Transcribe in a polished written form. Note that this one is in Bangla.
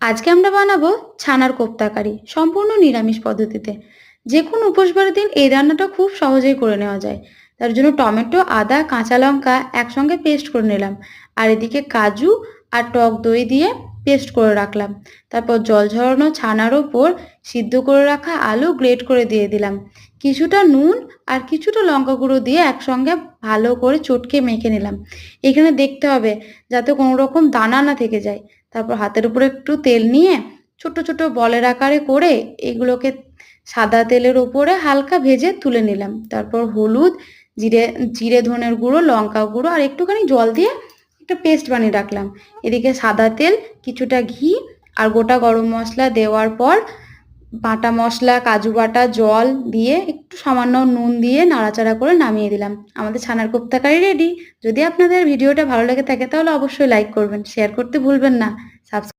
আজকে আমরা বানাবো ছানার কোপ্তা কারি, সম্পূর্ণ নিরামিষ পদ্ধতিতে। যে কোনো উপোস বারের দিন এই রান্নাটা খুব সহজেই করে নেওয়া যায়। তার জন্য টমেটো, আদা, কাঁচা লঙ্কা একসঙ্গে পেস্ট করে নিলাম। আর এদিকে কাজু আর টক দই দিয়ে পেস্ট করে রাখলাম। তারপর জল ঝরানো ছানার ওপর সিদ্ধ করে রাখা আলু গ্রেট করে দিয়ে দিলাম। কিছুটা নুন আর কিছুটা লঙ্কা গুঁড়ো দিয়ে একসঙ্গে ভালো করে চটকে মেখে নিলাম। এখানে দেখতে হবে যাতে কোনো রকম দানা না থেকে যায়। তারপর হাতের উপরে একটু তেল নিয়ে ছোট ছোট বলের আকারে করে এগুলোকে সাদা তেলের উপরে হালকা ভেজে তুলে নিলাম। তারপর হলুদ, জিরে জিরে ধনের গুঁড়ো, লঙ্কা গুঁড়ো আর একটুখানি জল দিয়ে একটা পেস্ট বানিয়ে রাখলাম। এদিকে সাদা তেল, কিছুটা ঘি আর গোটা গরম মশলা দেওয়ার পর বাটা মশলা, কাজু বাটা, জল দিয়ে একটু সামান্য নুন দিয়ে নাড়াচাড়া করে নামিয়ে দিলাম। আমাদের ছানার কোপ্তা কারি রেডি। যদি আপনাদের ভিডিওটা ভালো লেগে থাকে তাহলে অবশ্যই লাইক করবেন, শেয়ার করতে ভুলবেন না। সাবস্ক্রাইব